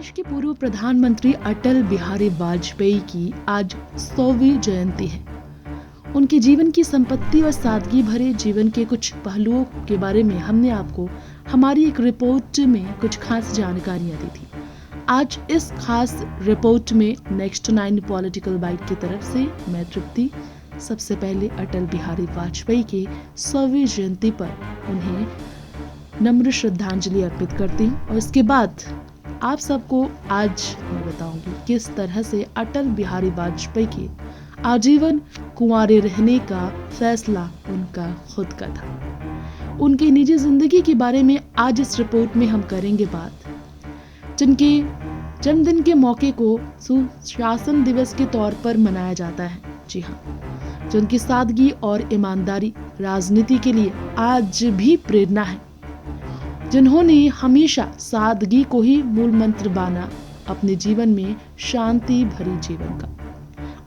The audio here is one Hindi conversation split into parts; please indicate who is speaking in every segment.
Speaker 1: देश के पूर्व प्रधानमंत्री अटल बिहारी वाजपेयी की आज 100वीं जयंती है। उनके जीवन की संपत्ति और सादगी भरे जीवन के कुछ पहलुओं के बारे में हमने आपको हमारी एक रिपोर्ट में कुछ खास जानकारियां दी थी। आज इस खास रिपोर्ट में नेक्स्ट 9 पॉलिटिकल बाइट की तरफ से मैं तृप्ति सबसे पहले अटल बिहारी वाजपेयी के 100वीं जयंती पर उन्हें नम्र श्रद्धांजलि अर्पित करती हूँ और इसके बाद आप सबको आज मैं बताऊंगी किस तरह से अटल बिहारी वाजपेयी के आजीवन कुंवारे रहने का फैसला उनका खुद का था। उनकी निजी जिंदगी के बारे में आज इस रिपोर्ट में हम करेंगे बात, जिनके जन्मदिन के मौके को सुशासन दिवस के तौर पर मनाया जाता है। जी हाँ, जिनकी सादगी और ईमानदारी राजनीति के लिए आज भी प्रेरणा है, जिन्होंने हमेशा सादगी को ही मूल मंत्र माना अपने जीवन में शांति भरी जीवन का।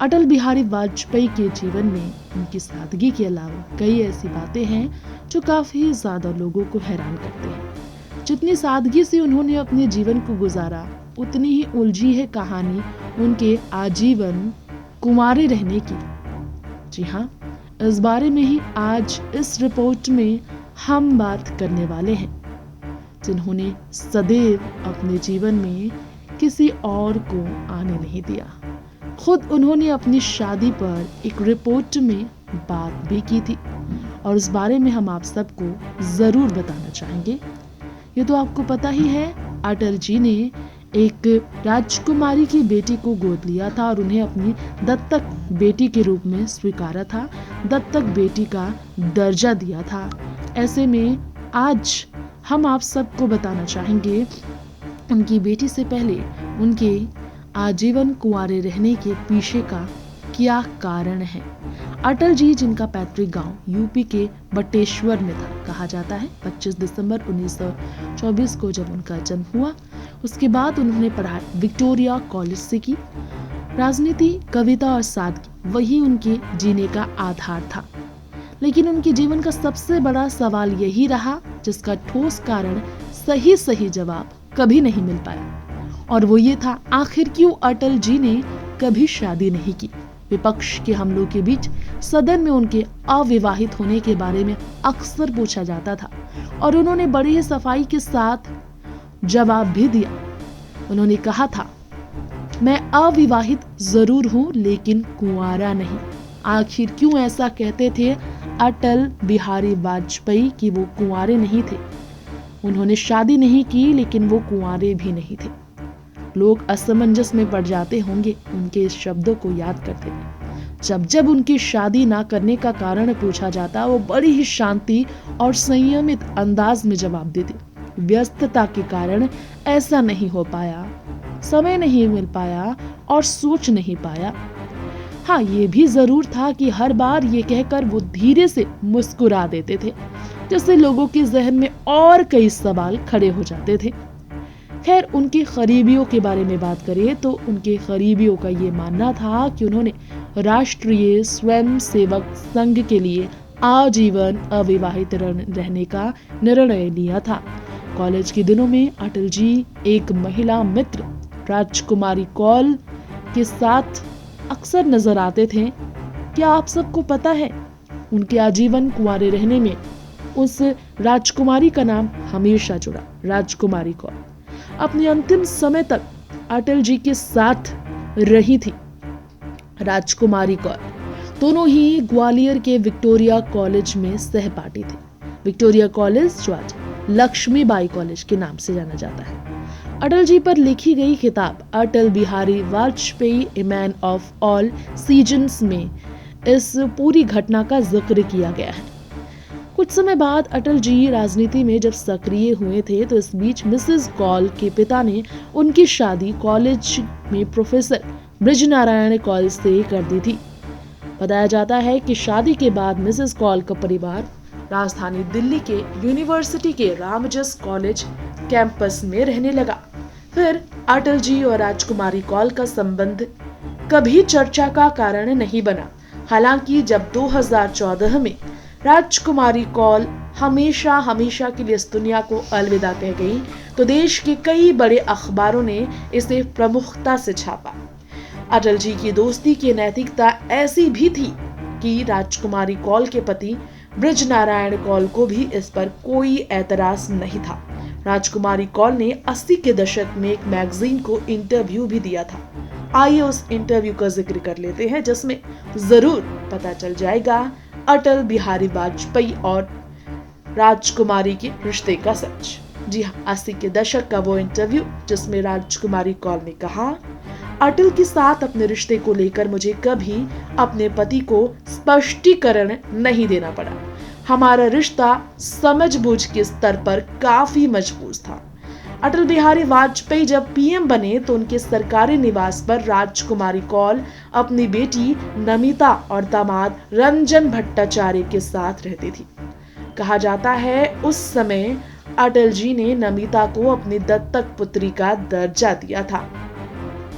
Speaker 1: अटल बिहारी वाजपेयी के जीवन में उनकी सादगी के अलावा कई ऐसी बातें हैं जो काफी ज्यादा लोगों को हैरान करते हैं। जितनी सादगी से उन्होंने अपने जीवन को गुजारा, उतनी ही उलझी है कहानी उनके आजीवन कुंवारे रहने की। जी हाँ, इस बारे में ही आज इस रिपोर्ट में हम बात करने वाले हैं, जिन्होंने सदैव अपने जीवन में किसी और को आने नहीं दिया। खुद उन्होंने अपनी शादी पर एक रिपोर्ट में बात भी की थी और इस बारे में हम आप सबको जरूर बताना चाहेंगे। ये तो आपको पता ही है, अटल जी ने एक राजकुमारी की बेटी को गोद लिया था और उन्हें अपनी दत्तक बेटी के रूप में स्वीकारा था, दत्तक बेटी का दर्जा दिया था। ऐसे में आज हम आप सबको बताना चाहेंगे उनकी बेटी से पहले उनके आजीवन कुंवारे रहने के पीछे का क्या कारण है। अटल जी, जिनका पैतृक गांव यूपी के बटेश्वर में था, कहा जाता है 25 दिसंबर 1924 को जब उनका जन्म हुआ। उसके बाद उन्होंने पढ़ाई विक्टोरिया कॉलेज से की। राजनीति, कविता और सादगी वही उनके जीने का आधार था, लेकिन उनके जीवन का सबसे बड़ा सवाल यही रहा जिसका ठोस कारण सही जवाब कभी नहीं मिल पाया, और वो ये था आखिर क्यों अटल जी ने कभी शादी नहीं की। विपक्ष के हमलों के बीच सदन में उनके अविवाहित होने के बारे में अक्सर पूछा जाता था और उन्होंने बड़ी ही सफाई के साथ जवाब भी दिया। उन्होंने कहा था, मैं अविवाहित जरूर हूं लेकिन कुंवारा नहीं। आखिर क्यों ऐसा कहते थे अटल बिहारी वाजपेयी कि वो कुंवारे नहीं थे। उन्होंने शादी नहीं की लेकिन वो कुंवारे भी नहीं थे। लोग असमंजस में पड़ जाते होंगे उनके इस शब्दों को याद करते थे। जब उनकी शादी ना करने का कारण पूछा जाता, वो बड़ी ही शांति और संयमित अंदाज में जवाब देते। व्यस्तता के कारण ऐसा नहीं हो पाया, समय नहीं मिल पाया और सोच नहीं पाया। हाँ, ये भी जरूर था कि हर बार ये कहकर वो धीरे से मुस्कुरा देते थे, जिससे लोगों के जहन में और कई सवाल खड़े हो जाते थे। खैर, उनके करीबियों के बारे में बात करें तो उनके करीबियों का ये मानना था कि उन्होंने राष्ट्रीय स्वयंसेवक संघ के लिए आजीवन अविवाहित रहने का निर्णय लिया था। कॉलेज के दिनों में अटल जी एक महिला मित्र राजकुमारी कौल के साथ अक्सर नजर आते थे। क्या आप सबको पता है, उनके आजीवन कुंवारे रहने में उस राजकुमारी का नाम हमेशा जुड़ा, राजकुमारी कौल। अपने अंतिम समय तक अटल जी के साथ रही थी राजकुमारी कौल। दोनों ही ग्वालियर के विक्टोरिया कॉलेज में सहपाठी थे। विक्टोरिया कॉलेज जो आज लक्ष्मीबाई कॉलेज के नाम से जाना जाता है। अटल जी पर लिखी गई किताब Atal Bihari Vajpayee a man of all seasons में इस पूरी घटना का जिक्र किया गया है। कुछ समय बाद अटल जी राजनीति में जब सक्रिय हुए थे तो इस बीच मिसेस कौल के पिता ने उनकी शादी कॉलेज में प्रोफेसर ब्रिजनारायण कौल से कर दी थी। बताया जाता है कि शादी के बाद मिसेस कौल का परिवार राजधानी दिल्ली के यूनिवर्सिटी के रामजस कॉलेज कैंपस में रहने लगा। फिर अटल जी और राजकुमारी कौल का संबंध कभी चर्चा का कारण नहीं बना। हालांकि जब 2014 में राजकुमारी कौल हमेशा के लिए इस दुनिया को अलविदा कह गई तो देश के कई बड़े अखबारों ने इसे प्रमुखता से छापा। अटल जी की दोस्ती की नैतिकता ऐसी भी थी कि राजकुमारी कौल के पति ब्रज नारायण कौल को भी इस पर कोई एतराज नहीं था। राजकुमारी कौल ने 80 के दशक में एक मैगजीन को इंटरव्यू भी दिया था। आइए उस इंटरव्यू का जिक्र कर लेते हैं, जिसमें जरूर पता चल जाएगा अटल बिहारी वाजपेयी और राजकुमारी के रिश्ते का सच। जी हाँ, 80 के दशक का वो इंटरव्यू जिसमें राजकुमारी कौल ने कहा, अटल के साथ अपने रिश्ते को लेकर मुझे कभी अपने पति को स्पष्टीकरण नहीं देना पड़ा। हमारा रिश्ता समझबूझ के स्तर पर काफी मजबूत था। अटल बिहारी वाजपेयी जब पीएम बने तो उनके सरकारी निवास पर राजकुमारी कौल अपनी बेटी नमिता और दामाद रंजन भट्टाचार्य के साथ रहती थी। कहा जाता है उस समय अटल जी ने नमिता को अपनी दत्तक पुत्री का दर्जा दिया था।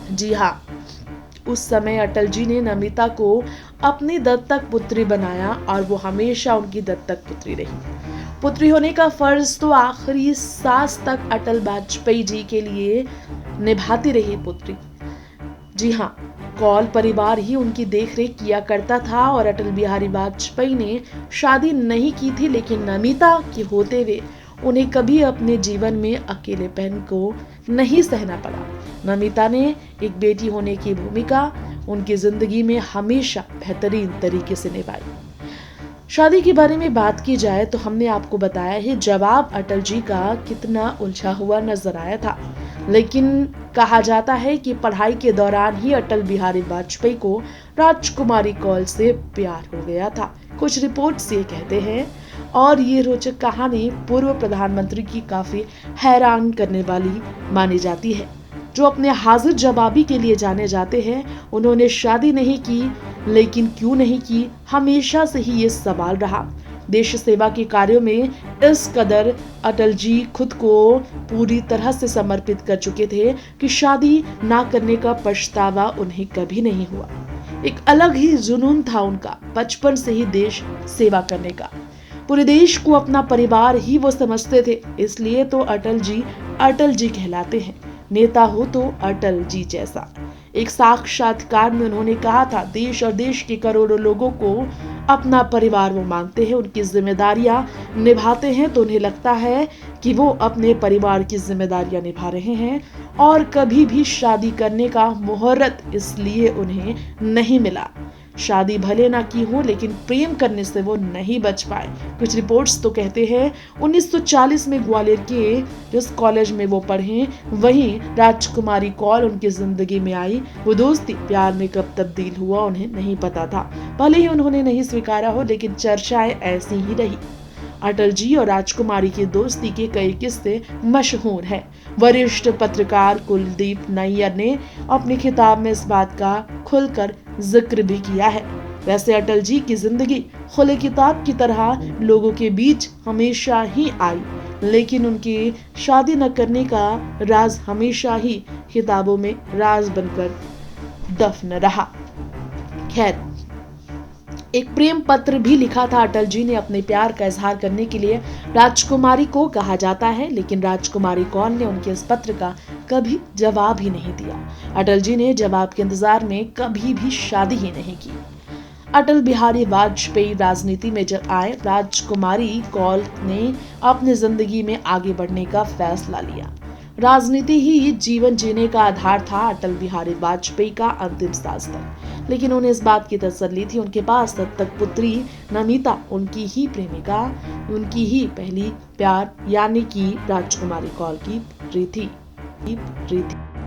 Speaker 1: जी हाँ, उस समय अटल जी ने नमिता को अपनी दत्तक पुत्री बनाया और वो हमेशा उनकी दत्तक पुत्री रही। पुत्री होने का फर्ज तो आखिरी सांस तक अटल वाजपेयी जी के लिए निभाती रही पुत्री। जी हाँ, कौल परिवार ही उनकी देखरेख किया करता था और अटल बिहारी वाजपेयी ने शादी नहीं की थी, लेकिन नमिता के होते हुए उन्हें कभी अपने जीवन में अकेलेपन को नहीं सहना पड़ा। नमिता ने एक बेटी होने की भूमिका उनकी जिंदगी में हमेशा बेहतरीन तरीके से निभाई। शादी के बारे में बात की जाए तो हमने आपको बताया है जवाब अटल जी का कितना उलझा हुआ नजर आया था, लेकिन कहा जाता है कि पढ़ाई के दौरान ही अटल बिहारी वाजपेयी को राजकुमारी कौल से प्यार हो गया था। कुछ रिपोर्ट्स ये कहते हैं, और ये रोचक कहानी पूर्व प्रधानमंत्री की काफी हैरान करने वाली मानी जाती है, जो अपने हाजिर जवाबी के लिए जाने जाते हैं। उन्होंने शादी नहीं की, लेकिन क्यों नहीं की, हमेशा से ही ये सवाल रहा। देश सेवा के कार्यों में इस कदर अटल जी खुद को पूरी तरह से समर्पित कर चुके थे कि शादी ना करने का पछतावा उन्हें कभी नहीं हुआ। एक अलग ही जुनून था उनका बचपन से ही देश सेवा करने का। पूरे देश को अपना परिवार ही वो समझते थे, इसलिए तो अटल जी कहलाते हैं। नेता हो तो अटल जी जैसा। एक साक्षात्कार में उन्होंने कहा था, देश और देश के करोड़ों लोगों को अपना परिवार वो मानते हैं, उनकी जिम्मेदारियां निभाते हैं तो उन्हें लगता है कि वो अपने परिवार की जिम्मेदारियां निभा रहे हैं, और कभी भी शादी करने का मुहूर्त इसलिए उन्हें नहीं मिला। शादी भले ना की हो, लेकिन प्रेम करने से वो नहीं बच पाए। कुछ रिपोर्ट्स तो कहते हैं 1940 में ग्वालियर के जिस कॉलेज में वो पढ़े, वहीं राजकुमारी कौल उनकी जिंदगी में आई। वो दोस्ती प्यार में कब तब्दील हुआ उन्हें नहीं पता था। भले ही उन्होंने नहीं स्वीकारा हो, लेकिन चर्चाएं ऐसी ही रही। अटल जी और राजकुमारी की दोस्ती के कई किस्से मशहूर हैं। वरिष्ठ पत्रकार कुलदीप नैयर ने अपनी किताब में इस बात का खुलकर जिक्र भी किया है। वैसे अटल जी की जिंदगी खुले किताब की तरह लोगों के बीच हमेशा ही आई, लेकिन उनकी शादी न करने का राज हमेशा ही किताबों में राज बनकर दफन रहा। खैर, एक प्रेम पत्र भी लिखा था अटल जी ने अपने प्यार का इजहार करने के लिए राजकुमारी को, कहा जाता है, लेकिन राजकुमारी कौल ने उनके इस पत्र का कभी जवाब ही नहीं दिया। अटल जी ने जवाब के इंतजार में कभी भी शादी ही नहीं की। अटल बिहारी वाजपेयी राजनीति में जब आए, राजकुमारी कौल ने अपनी जिंदगी में आगे बढ़ने का फैसला लिया। राजनीति ही जीवन जीने का आधार था अटल बिहारी वाजपेयी का अंतिम सांस तक, लेकिन उन्हें इस बात की तसल्ली थी उनके पास दत्तक पुत्री नमिता उनकी ही प्रेमिका, उनकी ही पहली प्यार यानी कि राजकुमारी कौल की प्रीति।